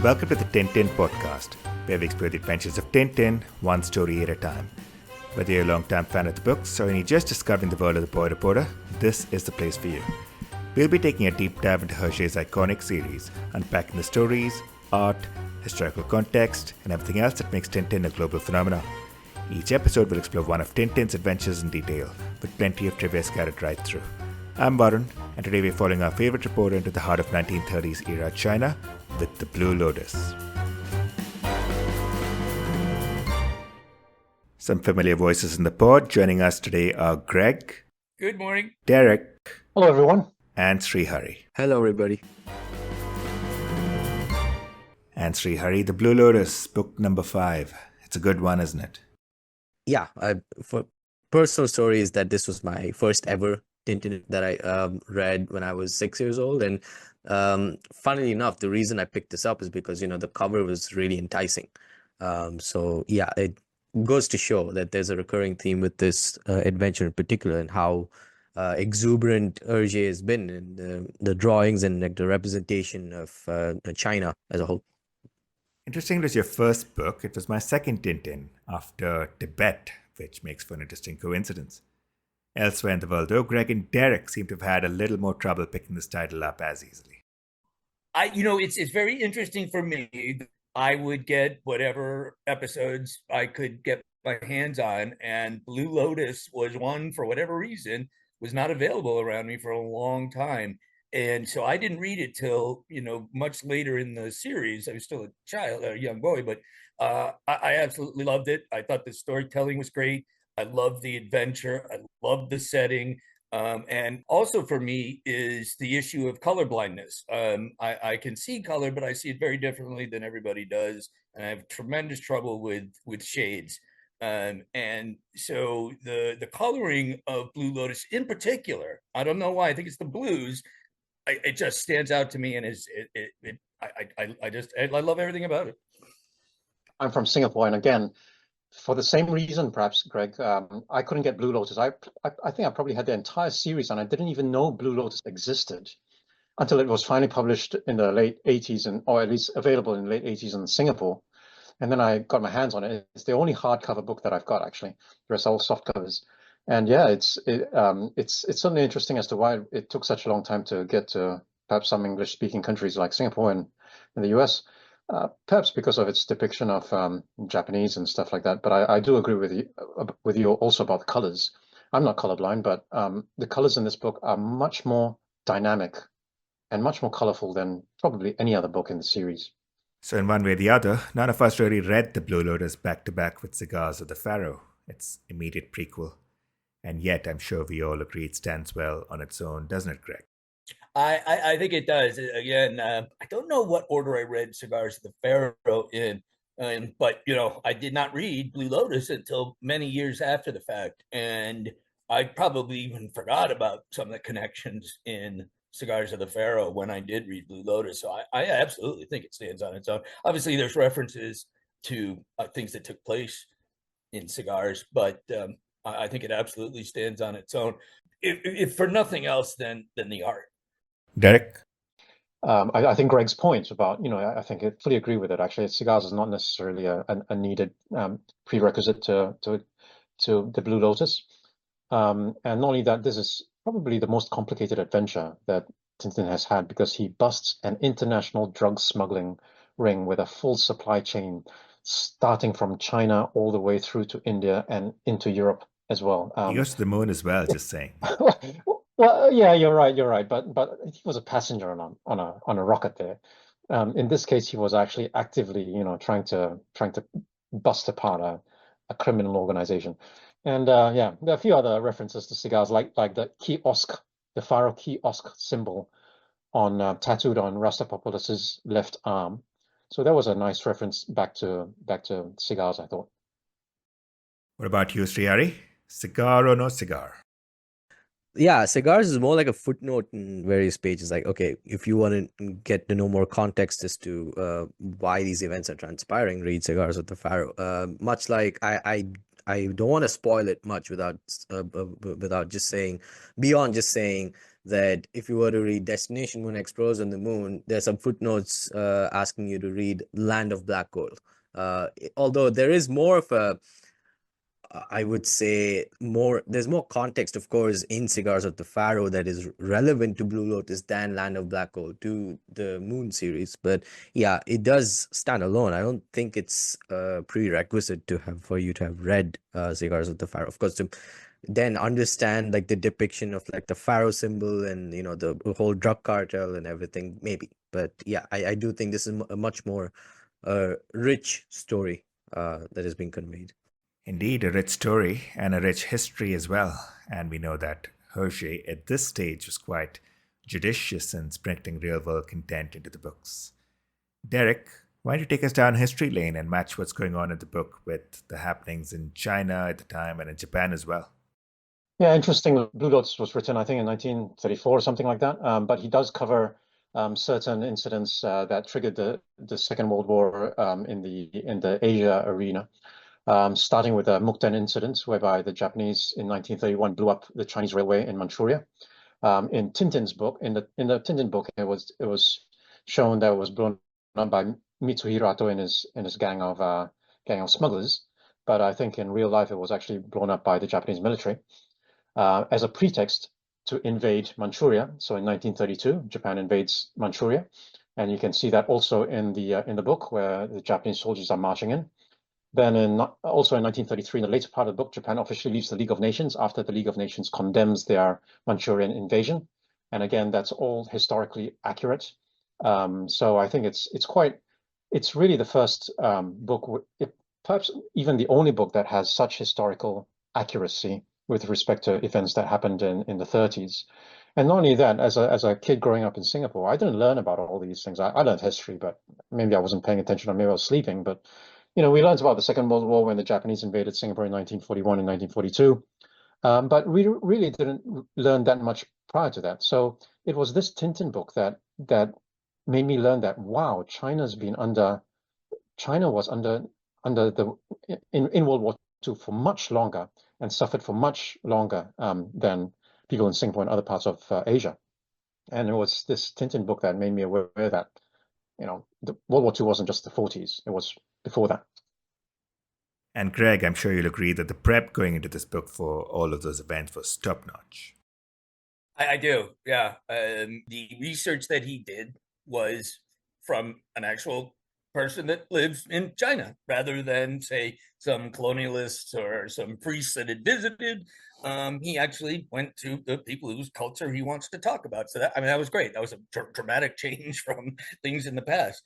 Welcome to the Tintin podcast, where we explore the adventures of Tintin, one story at a time. Whether you're a long-time fan of the books or you're just discovering the world of the boy reporter, this is the place for you. We'll be taking a deep dive into Hergé's iconic series, unpacking the stories, art, historical context, and everything else that makes Tintin a global phenomenon. Each episode will explore one of Tintin's adventures in detail, with plenty of trivia scattered right through. I'm Varun, and today we're following our favorite reporter into the heart of 1930s era China with the Blue Lotus. Some familiar voices in the pod. Joining us today are Greg. Good morning. Derek. Hello, everyone. And Srihari. Hello, everybody. And Srihari, the Blue Lotus, book number 5. It's a good one, isn't it? Yeah, for personal story is that this was my first ever Tintin that I read when I was 6 years old. And funnily enough, the reason I picked this up is because, the cover was really enticing. So yeah, it goes to show that there's a recurring theme with this adventure in particular, and how exuberant Hergé has been in the drawings and like the representation of China as a whole. Interesting, it was your first book. It was my second Tintin after Tibet, which makes for an interesting coincidence. Elsewhere in the world, though, Greg and Derek seem to have had a little more trouble picking this title up as easily. It's very interesting for me. I would get whatever episodes I could get my hands on, and Blue Lotus was one, for whatever reason, was not available around me for a long time. And so I didn't read it till, much later in the series. I was still a young boy, but I absolutely loved it. I thought the storytelling was great. I love the adventure. I love the setting. And also for me is the issue of color blindness. I can see color, but I see it very differently than everybody does. And I have tremendous trouble with shades. And so the coloring of Blue Lotus in particular, I don't know why, I think it's the blues. It just stands out to me, and I love everything about it. I'm from Singapore, and again, for the same reason, perhaps, Greg, I couldn't get Blue Lotus. I think I probably had the entire series, and I didn't even know Blue Lotus existed until it was finally published in the late 80s, or at least available in the late 80s in Singapore. And then I got my hands on it. It's the only hardcover book that I've got, actually. The rest are all soft covers. And yeah, it's certainly interesting as to why it took such a long time to get to perhaps some English-speaking countries like Singapore and in the US. Perhaps because of its depiction of Japanese and stuff like that. But I do agree with you also about the colors. I'm not colorblind, but the colors in this book are much more dynamic and much more colorful than probably any other book in the series. So in one way or the other, none of us really read the Blue Lotus back-to-back with Cigars of the Pharaoh, its immediate prequel. And yet, I'm sure we all agree it stands well on its own, doesn't it, Greg? I think it does. Again, I don't know what order I read Cigars of the Pharaoh in, but I did not read Blue Lotus until many years after the fact, and I probably even forgot about some of the connections in Cigars of the Pharaoh when I did read Blue Lotus. So I absolutely think it stands on its own. Obviously, there's references to things that took place in Cigars, but I think it absolutely stands on its own, if for nothing else than the art. Derek? I think Greg's point about, I think I fully agree with it, actually. Cigars is not necessarily a needed prerequisite to the Blue Lotus. And not only that, this is probably the most complicated adventure that Tintin has had, because he busts an international drug smuggling ring with a full supply chain starting from China all the way through to India and into Europe as well. He goes to the moon as well, just saying. Well, yeah, you're right. But he was a passenger on a rocket there. In this case, he was actually actively, trying to bust apart a criminal organization. And yeah, there are a few other references to cigars, like the kiosk, the Pharaoh kiosk symbol on tattooed on Rastapopoulos's left arm. So that was a nice reference back to cigars, I thought. What about you, Srihari? Cigar or no cigar? Yeah, Cigars is more like a footnote in various pages. Like, okay, if you want to get to know more context as to why these events are transpiring, read Cigars of the Pharaoh. Much like I don't want to spoil it much without just saying, beyond just saying that if you were to read Destination Moon Explorers on the Moon, there's some footnotes asking you to read Land of Black Gold. Although there is more of a, I would say there's more context, of course, in Cigars of the Pharaoh that is relevant to Blue Lotus than Land of Black Gold to the Moon series. But yeah, it does stand alone. I don't think it's a prerequisite for you to have read Cigars of the Pharaoh. Of course, to then understand like the depiction of like the Pharaoh symbol and the whole drug cartel and everything, maybe. But yeah, I do think this is a much more rich story that is being conveyed. Indeed, a rich story and a rich history as well. And we know that Hergé at this stage was quite judicious in sprinkling real world content into the books. Derek, why don't you take us down history lane and match what's going on in the book with the happenings in China at the time and in Japan as well? Yeah, interesting. Blue Lotus was written, I think, in 1934 or something like that. But he does cover certain incidents that triggered the Second World War in the Asia arena. Starting with the Mukden incident, whereby the Japanese in 1931 blew up the Chinese railway in Manchuria. In Tintin's book, in the Tintin book, it was shown that it was blown up by Mitsuhiro Ato and his gang of smugglers. But I think in real life, it was actually blown up by the Japanese military as a pretext to invade Manchuria. So in 1932, Japan invades Manchuria, and you can see that also in the book where the Japanese soldiers are marching in. Then also in 1933, in the later part of the book, Japan officially leaves the League of Nations after the League of Nations condemns their Manchurian invasion. And again, that's all historically accurate. So I think it's really the first book, perhaps even the only book that has such historical accuracy with respect to events that happened in the 30s. And not only that, as a kid growing up in Singapore, I didn't learn about all these things. I learned history, but maybe I wasn't paying attention or maybe I was sleeping. But we learned about the Second World War when the Japanese invaded Singapore in 1941 and 1942. But we really didn't learn that much prior to that. So it was this Tintin book that made me learn that, wow, China was under in World War II for much longer and suffered for much longer than people in Singapore and other parts of Asia. And it was this Tintin book that made me aware that, the World War II wasn't just the 40s, it was before that. And Greg, I'm sure you'll agree that the prep going into this book for all of those events was top-notch. I do, yeah. The research that he did was from an actual person that lives in China, rather than, say, some colonialists or some priests that had visited. He actually went to the people whose culture he wants to talk about. So that was great. That was a dramatic change from things in the past.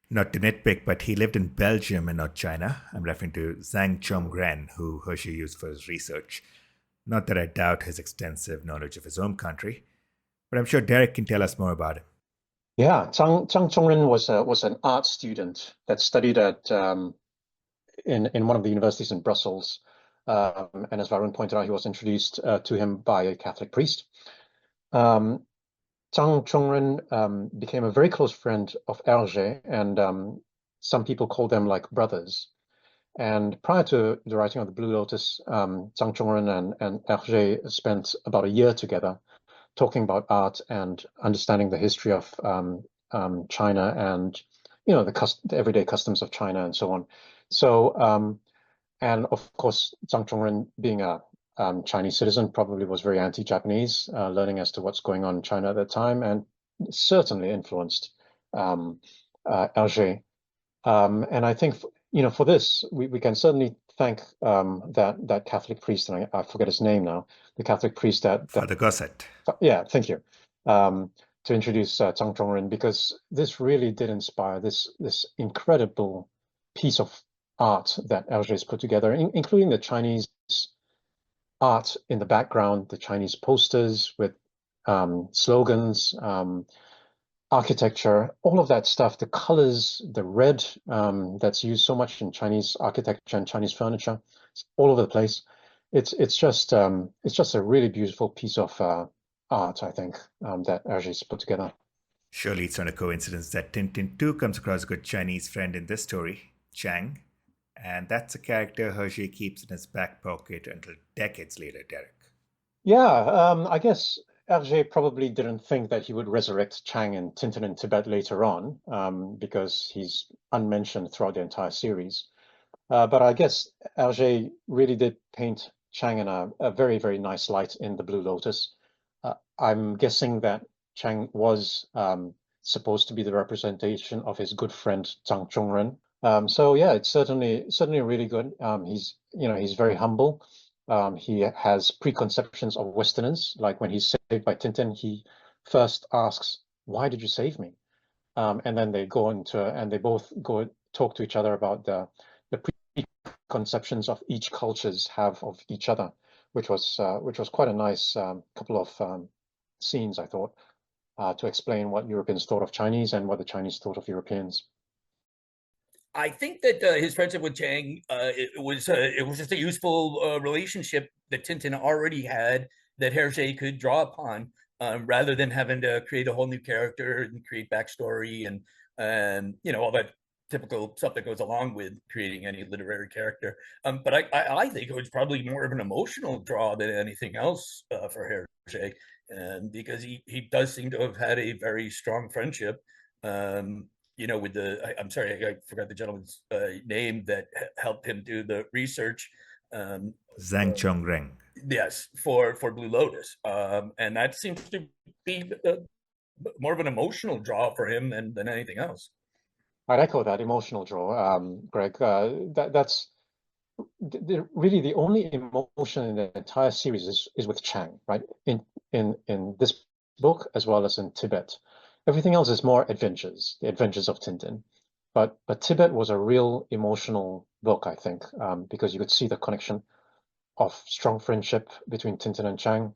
Not to nitpick, but he lived in Belgium and not China. I'm referring to Zhang Chongren, who Hergé used for his research. Not that I doubt his extensive knowledge of his own country, but I'm sure Derek can tell us more about him. Yeah, Chang Chongren was an art student that studied at in one of the universities in Brussels. And as Varun pointed out, he was introduced to him by a Catholic priest. Chang Chongren became a very close friend of Hergé, and some people call them like brothers. And prior to the writing of the Blue Lotus, Chang Chongren and Hergé spent about a year together talking about art and understanding the history of China and the everyday customs of China and so on. So and of course, Chang Chongren, being a Chinese citizen, probably was very anti-Japanese, learning as to what's going on in China at that time, and certainly influenced Hergé. And I think for this, we can certainly thank that Catholic priest, and I forget his name now, the Catholic priest that Father Gosset. Yeah, thank you. To introduce Chang Chongren, because this really did inspire this incredible piece of art that Hergé has put together, including the Chinese art in the background, the Chinese posters with slogans, architecture, all of that stuff, the colors, the red that's used so much in Chinese architecture and Chinese furniture, all over the place. It's just a really beautiful piece of art, I think, that Hergé's put together. Surely it's not a coincidence that Tintin too comes across a good Chinese friend in this story, Chang. And that's a character Hergé keeps in his back pocket until decades later, Derek. Yeah, I guess Hergé probably didn't think that he would resurrect Chang and Tintin in Tibet later on, because he's unmentioned throughout the entire series. But I guess Hergé really did paint Chang in a very, very nice light in the Blue Lotus. I'm guessing that Chang was supposed to be the representation of his good friend Zhang Zhongren. So yeah, it's certainly really good. He's very humble. He has preconceptions of Westerners. Like when he's saved by Tintin, he first asks, "Why did you save me?" And then they both go talk to each other about the preconceptions of each cultures have of each other, which was quite a nice couple of scenes, I thought, to explain what Europeans thought of Chinese and what the Chinese thought of Europeans. I think that his friendship with Chang, it was just a useful relationship that Tintin already had that Hergé could draw upon, rather than having to create a whole new character and create backstory and all that typical stuff that goes along with creating any literary character. But I think it was probably more of an emotional draw than anything else for Hergé, because he does seem to have had a very strong friendship. With I'm sorry, I forgot the gentleman's name that helped him do the research. Zhang Chongreng. Yes, for Blue Lotus. And that seems to be more of an emotional draw for him than anything else. I'd echo that emotional draw, Greg. That's really the only emotion in the entire series is with Chang, right? In this book as well as in Tibet. Everything else is more adventures, the adventures of Tintin. But Tibet was a real emotional book, I think, because you could see the connection of strong friendship between Tintin and Chang,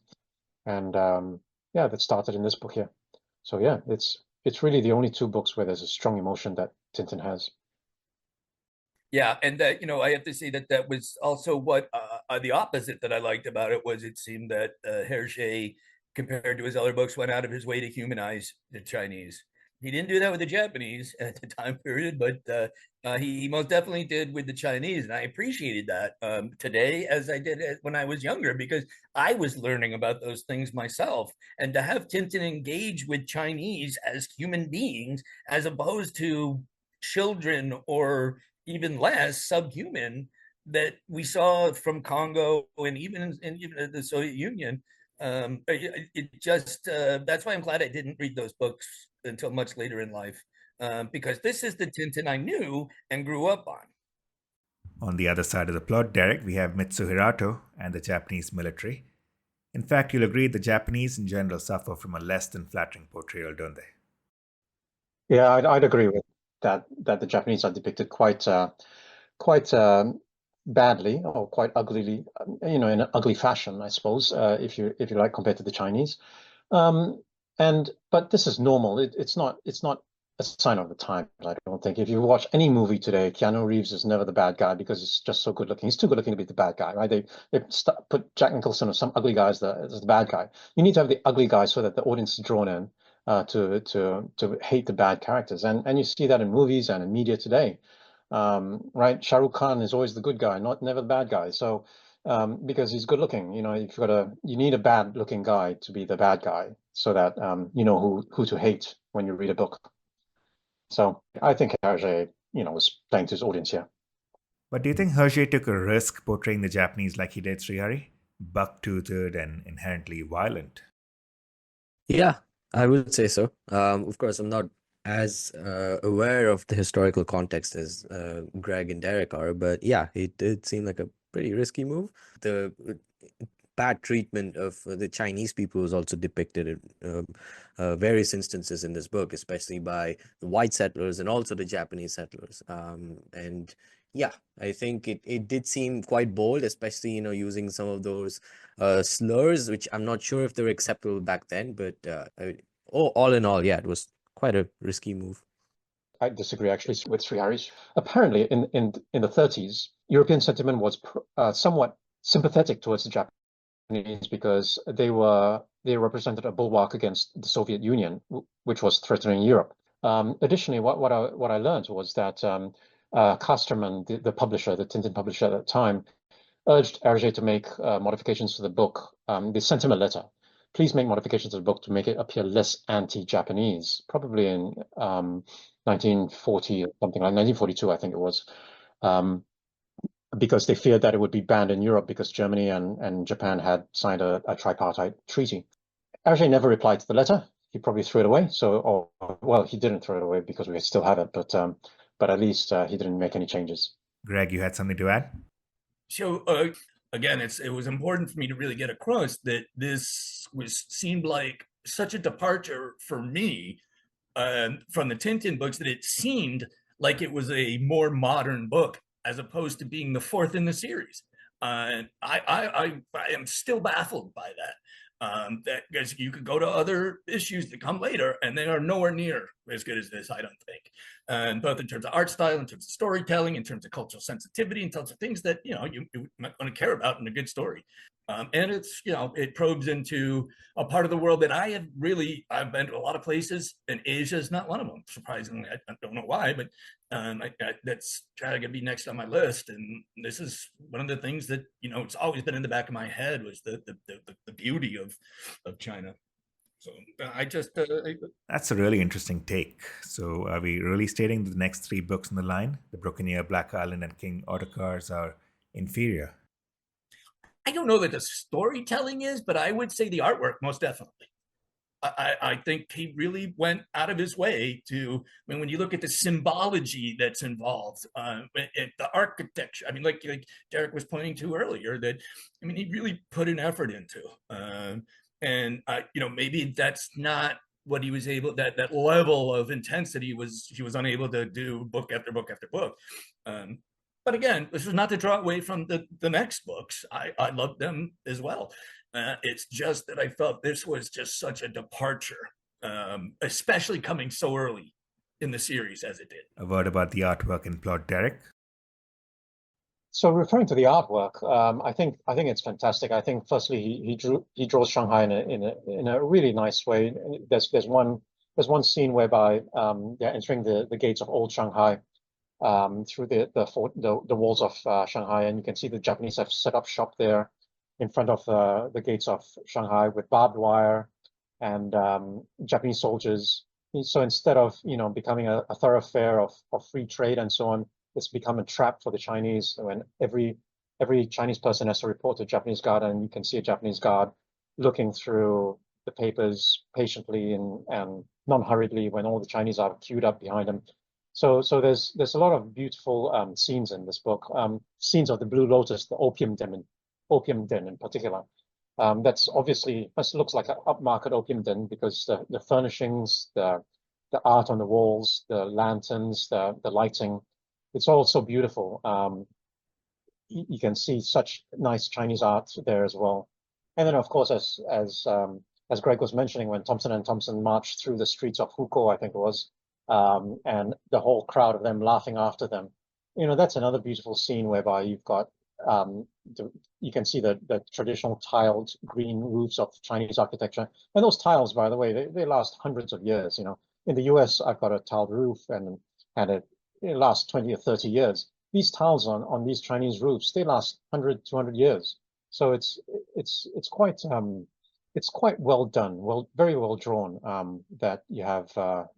and that started in this book here. So yeah, it's really the only two books where there's a strong emotion that Tintin has. Yeah, and I have to say that was also what the opposite that I liked about it was. It seemed that Hergé, compared to his other books, went out of his way to humanize the Chinese. He didn't do that with the Japanese at the time period, but he most definitely did with the Chinese, and I appreciated that today as I did when I was younger, because I was learning about those things myself. And to have Tintin engage with Chinese as human beings, as opposed to children or even less subhuman that we saw from Congo and even the Soviet Union. It just that's why I'm glad I didn't read those books until much later in life, because this is the Tintin I knew and grew up on. On the other side of the plot, Derek, we have Mitsuhirato and the Japanese military. In fact, you'll agree the Japanese in general suffer from a less than flattering portrayal, don't they? Yeah, I'd agree with that the Japanese are depicted quite badly or quite uglily, in an ugly fashion, I suppose, if you like, compared to the Chinese. But this is normal. It's not a sign of the times, I don't think. If you watch any movie today, Keanu Reeves is never the bad guy because he's just so good looking. He's too good looking to be the bad guy, right? They put Jack Nicholson or some ugly guy as the bad guy. You need to have the ugly guy so that the audience is drawn in to hate the bad characters, and you see that in movies and in media today, right? Shah Rukh Khan is always the good guy, never the bad guy. So because he's good looking, you need a bad looking guy to be the bad guy, so that you know who to hate when you read a book. So I think Hergé, was playing to his audience here. But do you think Hergé took a risk portraying the Japanese like he did Srihari? Buck-toothed and inherently violent. Yeah, I would say so. Of course, I'm not as aware of the historical context as Greg and Derek are, but yeah, it did seem like a pretty risky move. The bad treatment of the Chinese people was also depicted in various instances in this book, especially by the white settlers and also the Japanese settlers. And yeah, I think it did seem quite bold, especially, using some of those slurs, which I'm not sure if they were acceptable back then, but all in all, yeah, it was quite a risky move. I disagree actually with Srihari's. Apparently, in the 30s, European sentiment was somewhat sympathetic towards the Japanese because they represented a bulwark against the Soviet Union, which was threatening Europe. Additionally, what I learned was that Casterman, the publisher, the Tintin publisher at that time, urged Hergé to make modifications to the book. They sent him a letter please make modifications to the book to make it appear less anti-Japanese, probably in 1940 or something like 1942, I think it was, because they feared that it would be banned in Europe because Germany and Japan had signed a tripartite treaty. Hergé never replied to the letter. He probably threw it away. So, well, he didn't throw it away because we still have it, but at least he didn't make any changes. Greg, you had something to add? So again, it was important for me to really get across that this seemed like such a departure for me from the Tintin books, that it seemed like it was a more modern book as opposed to being the fourth in the series. I am still baffled by that. That because you could go to other issues that come later and they are nowhere near as good as this, I don't think. Both in terms of art style, in terms of storytelling, in terms of cultural sensitivity, in terms of things that you might want to care about in a good story. And it's it probes into a part of the world that I've been to a lot of places, and Asia is not one of them. Surprisingly, I don't know why, but that's trying to be next on my list. And this is one of the things that it's always been in the back of my head, was the beauty of China. So I just That's a really interesting take. So are we really stating that the next three books in the line, The Buccaneer, Black Island, and King Ottokars, are inferior? I don't know that the storytelling is, but I would say the artwork most definitely. I think he really went out of his way to, when you look at the symbology that's involved, the architecture, like Derek was pointing to earlier, that, he really put an effort into, and maybe that's not what he was able, that level of intensity he was unable to do book after book after book. But again, this is not to draw away from the next books. I loved them as well. It's just that I felt this was just such a departure, especially coming so early in the series as it did. A word about the artwork and plot, Derek? So referring to the artwork, I think it's fantastic. I think firstly he draws Shanghai in a really nice way. There's one scene whereby they're entering the gates of old Shanghai, through the walls of Shanghai, and you can see the Japanese have set up shop there in front of the gates of Shanghai with barbed wire and Japanese soldiers. So instead of becoming a thoroughfare of free trade and so on, it's become a trap for the Chinese. When every Chinese person has to report to a Japanese guard, and you can see a Japanese guard looking through the papers patiently and non-hurriedly when all the Chinese are queued up behind them. So there's a lot of beautiful scenes in this book, scenes of the Blue Lotus, the opium den in particular. That's obviously looks like an upmarket opium den because the furnishings, the art on the walls, the lanterns, the lighting, it's all so beautiful. You can see such nice Chinese art there as well. And then of course, as Greg was mentioning, when Thompson and Thompson marched through the streets of Hukou, I think it was, and the whole crowd of them laughing after them. That's another beautiful scene whereby you've got, you can see the traditional tiled green roofs of Chinese architecture. And those tiles, by the way, they last hundreds of years. In the US, I've got a tiled roof and it lasts 20 or 30 years. These tiles on these Chinese roofs, they last 100, 200 years. So it's quite well done, very well drawn, that you have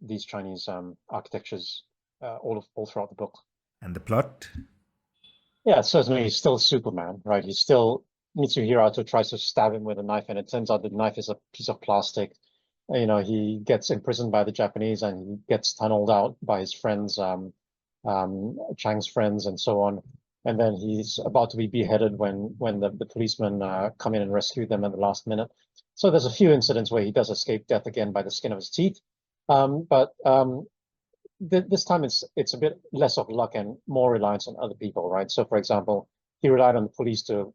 these Chinese architectures all throughout the book. And the plot? Yeah, certainly he's still Superman, right? He still, Mitsuhiro tries to stab him with a knife, and it turns out the knife is a piece of plastic. He gets imprisoned by the Japanese, and he gets tunneled out by his friends, Chang's friends, and so on. And then he's about to be beheaded when the policemen come in and rescue them at the last minute. So there's a few incidents where he does escape death again by the skin of his teeth. But this time it's a bit less of luck and more reliance on other people, right? So for example, he relied on the police to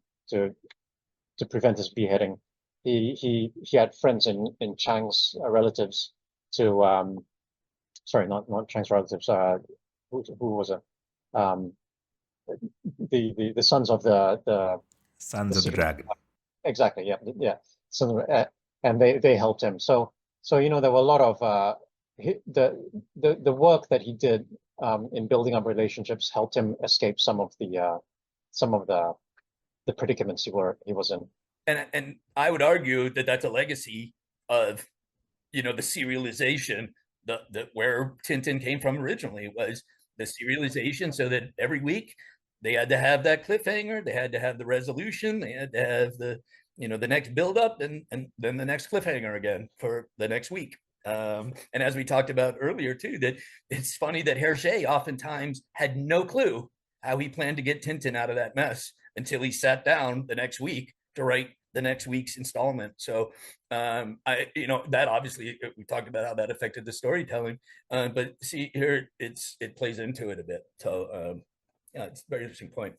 prevent his beheading. He had friends in Chang's relatives to sorry, not Chang's relatives. Who was it? The sons of the Sons of the Dragon. Exactly. Yeah. So, and they helped him. So there were a lot of the work that he did in building up relationships helped him escape some of the predicaments he was in. and I would argue that that's a legacy of, the serialization, the where Tintin came from originally was the serialization, so that every week they had to have that cliffhanger, they had to have the resolution, they had to have the next build up, and then the next cliffhanger again for the next week. And as we talked about earlier too, that it's funny that Hergé oftentimes had no clue how he planned to get Tintin out of that mess until he sat down the next week to write the next week's installment. So that obviously we talked about how that affected the storytelling, but see here it plays into it a bit. So yeah, it's a very interesting point.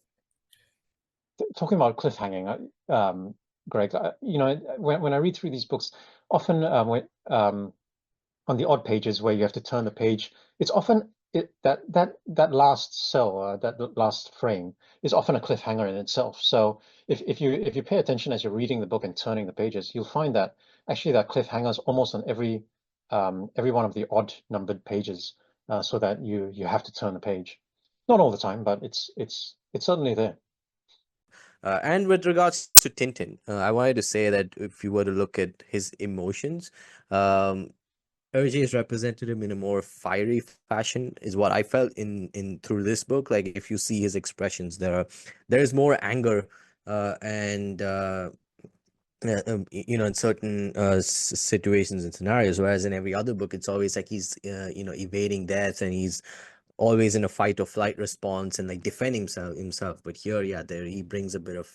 Talking about cliffhanging, Greg, when I read through these books, often on the odd pages where you have to turn the page, it's often that last cell, that last frame is often a cliffhanger in itself. So if you pay attention as you're reading the book and turning the pages, you'll find that actually that cliffhanger is almost on every one of the odd numbered pages, so that you have to turn the page. Not all the time, but it's certainly there. And with regards to Tintin, I wanted to say that if you were to look at his emotions, Hergé has represented him in a more fiery fashion, is what I felt in through this book. Like if you see his expressions, there's more anger and in certain situations and scenarios, whereas in every other book, it's always like he's evading death and he's always in a fight or flight response and like defending himself. But here, yeah, he brings a bit of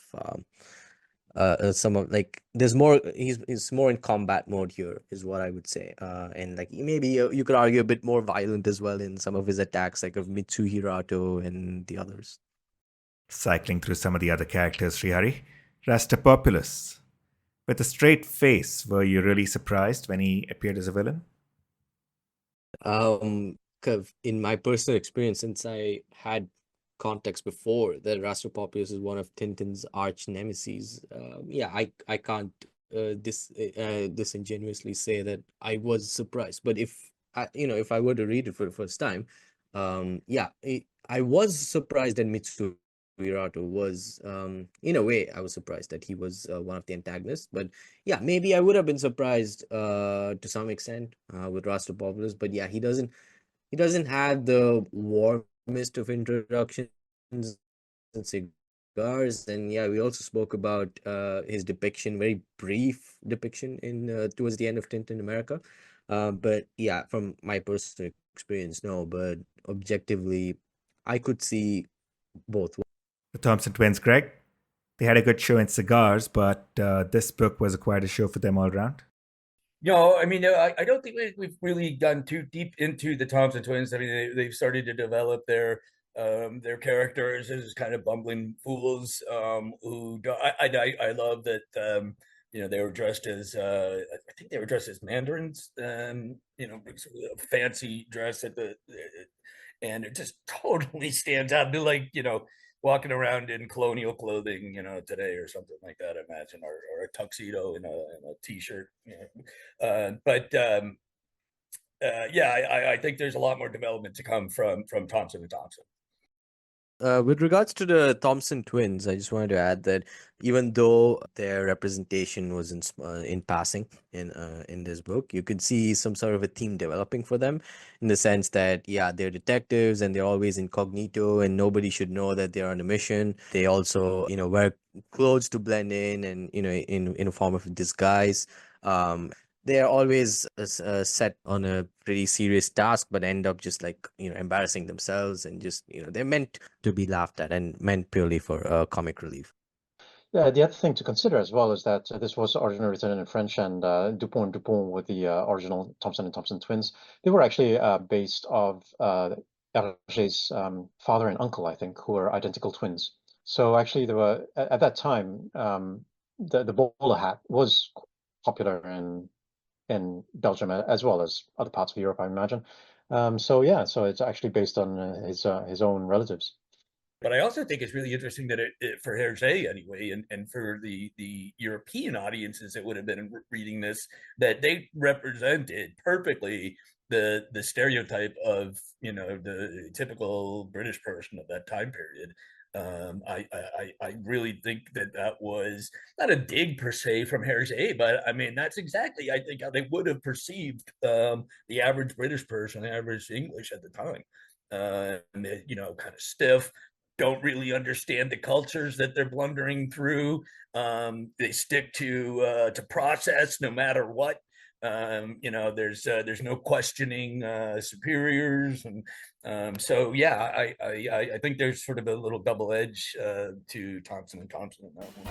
some of like there's more. He's more in combat mode here, is what I would say. And like maybe you could argue a bit more violent as well in some of his attacks, like of Mitsuhirato and the others. Cycling through some of the other characters, Srihari. Rastapopoulos. With a straight face, were you really surprised when he appeared as a villain? In my personal experience, since I had context before that Rastapopoulos is one of Tintin's arch nemesis, I can't disingenuously say that I was surprised. But if I were to read it for the first time, I was surprised that Mitsuhirato was, in a way, I was surprised that he was one of the antagonists. But yeah, maybe I would have been surprised to some extent with Rastapopoulos. But yeah, he doesn't have the warmest of introductions in Cigars. And yeah, we also spoke about his depiction, very brief depiction in towards the end of Tintin America. But yeah, from my personal experience, no. But objectively, I could see both. The Thompson twins, Greg. They had a good show in Cigars, but this book was quite a show for them all around. No, I mean, I don't think we've really gone too deep into the Thompson twins. I mean, they've started to develop their characters as kind of bumbling fools who I love that they were dressed as I think they were dressed as mandarins, fancy dress and it just totally stands out. They're like walking around in colonial clothing, today or something like that, I imagine, or a tuxedo and a t-shirt. I think there's a lot more development to come from Thompson and Thompson. With regards to the Thompson twins, I just wanted to add that even though their representation was in passing in this book, you could see some sort of a theme developing for them, in the sense that they're detectives and they're always incognito and nobody should know that they're on a mission. They also wear clothes to blend in and in a form of disguise. They're always set on a pretty serious task, but end up just like, embarrassing themselves and just, they're meant to be laughed at and meant purely for comic relief. Yeah, the other thing to consider as well is that this was originally written in French, and Dupont with the original Thompson and Thompson twins, they were actually based of Hergé's father and uncle, I think, who were identical twins. So actually, there were at that time the bowler hat was popular in Belgium as well as other parts of Europe, I imagine. So it's actually based on his own relatives. But I also think it's really interesting that it for Hergé anyway, and for the European audiences that would have been reading this, that they represented perfectly the stereotype of the typical British person of that time period. I really think that was not a dig per se from Hergé, but I mean that's exactly I think how they would have perceived the average British person, the average English at the time. Kind of stiff, don't really understand the cultures that they're blundering through. They stick to process no matter what. There's no questioning superiors, and so yeah, I think there's sort of a little double edge to Thompson and Thompson in that one.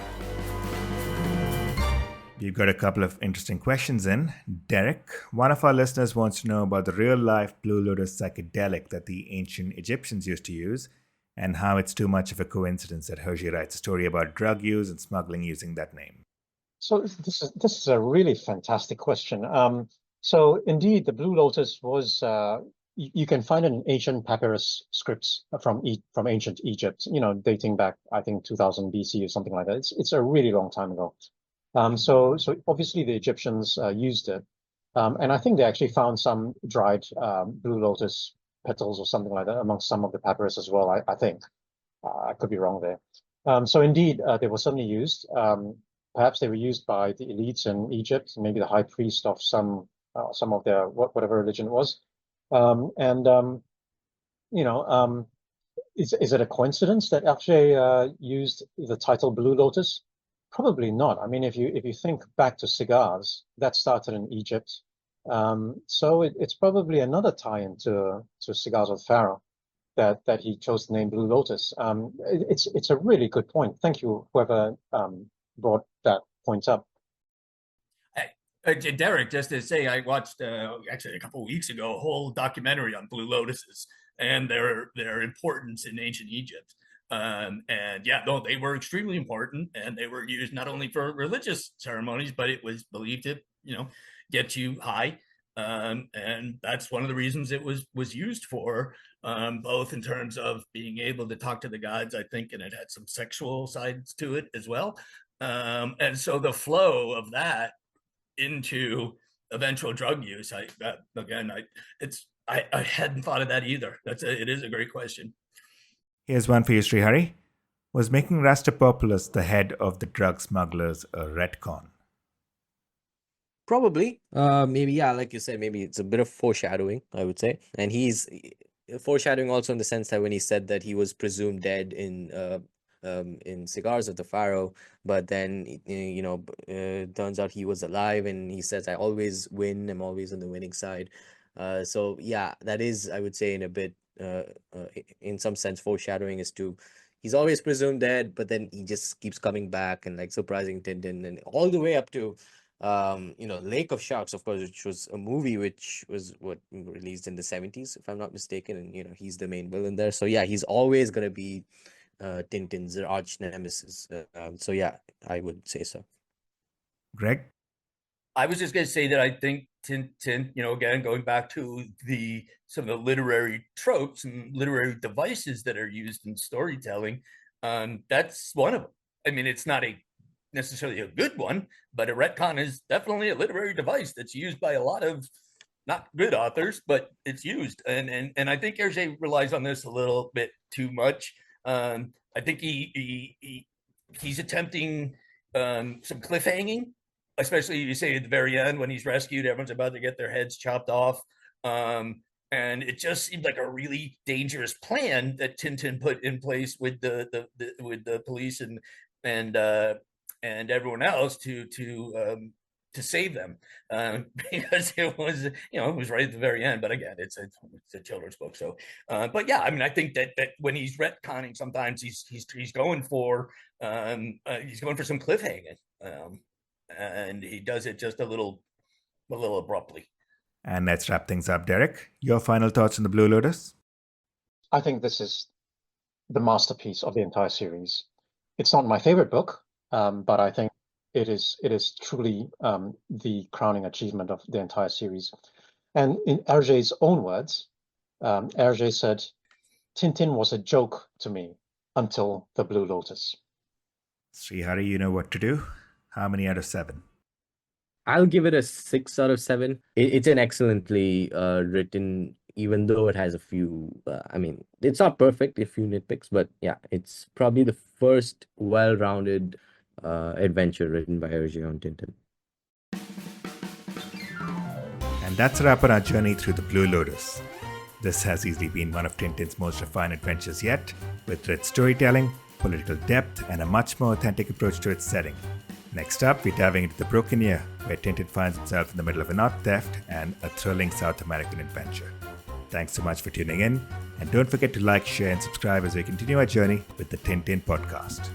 We've got a couple of interesting questions in. Derek, one of our listeners wants to know about the real-life Blue Lotus psychedelic that the ancient Egyptians used to use, and how it's too much of a coincidence that Hergé writes a story about drug use and smuggling using that name. So this is a really fantastic question. So indeed, the Blue Lotus was you can find it in ancient papyrus scripts from ancient Egypt, dating back I think 2000 BC or something like that. It's a really long time ago. So obviously the Egyptians used it, and I think they actually found some dried Blue Lotus petals or something like that amongst some of the papyrus as well. I think I could be wrong there. So indeed, they were certainly used. Perhaps they were used by the elites in Egypt, maybe the high priest of some of their whatever religion it was. Is it a coincidence that Hergé used the title Blue Lotus? Probably not. I mean, if you think back to cigars, that started in Egypt. So it's probably another tie-in to Cigars of Pharaoh that he chose the name Blue Lotus. It's a really good point. Thank you, whoever brought that point up. Derek, just to say, I watched actually a couple of weeks ago a whole documentary on Blue Lotuses and their importance in ancient Egypt. And yeah, no, they were extremely important, and they were used not only for religious ceremonies, but it was believed to, get you high. And that's one of the reasons it was used for, both in terms of being able to talk to the gods, I think, and it had some sexual sides to it as well. And so the flow of that into eventual drug use, I hadn't thought of that either. It is a great question. Here's one for you, Srihari. Was making Rastapopoulos the head of the drug smugglers a retcon? Probably. Maybe, yeah, like you said, maybe it's a bit of foreshadowing, I would say. And he's foreshadowing also in the sense that when he said that he was presumed dead in Cigars of the Pharaoh, but then turns out he was alive, and he says, I always win, I'm always on the winning side. So yeah, that is, I would say, in a bit in some sense foreshadowing as to he's always presumed dead, but then he just keeps coming back and like surprising Tintin, and all the way up to Lake of Sharks, of course, which was a movie which was released in the 70s, if I'm not mistaken, and he's the main villain there. So yeah, he's always gonna be Tintin's arch nemesis. So yeah, I would say so. Greg? I was just going to say that I think Tintin, again, going back to some of the literary tropes and literary devices that are used in storytelling, that's one of them. I mean, it's not necessarily a good one, but a retcon is definitely a literary device that's used by a lot of not good authors, but it's used. And I think Hergé relies on this a little bit too much. I think he's attempting some cliffhanging, especially you say at the very end when he's rescued, everyone's about to get their heads chopped off. And it just seemed like a really dangerous plan that Tintin put in place with the police and everyone else to save them, because it was right at the very end. But again, it's a children's book, so but yeah, I mean, I think that when he's retconning, sometimes he's going for some cliffhanging, and he does it just a little abruptly. And let's wrap things up. Derek, your final thoughts on the Blue Lotus? I think this is the masterpiece of the entire series. It's not my favorite book, but I think it is truly the crowning achievement of the entire series. And in Hergé's own words, Hergé said, Tintin was a joke to me until the Blue Lotus. Srihari, you know what to do. How many out of 7? I'll give it a 6 out of 7. It's an excellently written even though it has a few, I mean, it's not perfect, a few nitpicks, but yeah, it's probably the first well-rounded adventure written by Hergé on Tintin. And that's a wrap on our journey through the Blue Lotus. This has easily been one of Tintin's most refined adventures yet, with rich storytelling, political depth, and a much more authentic approach to its setting. Next up, we're diving into the Broken Year, where Tintin finds himself in the middle of an art theft and a thrilling South American adventure. Thanks so much for tuning in, and don't forget to like, share, and subscribe as we continue our journey with the Tintin podcast.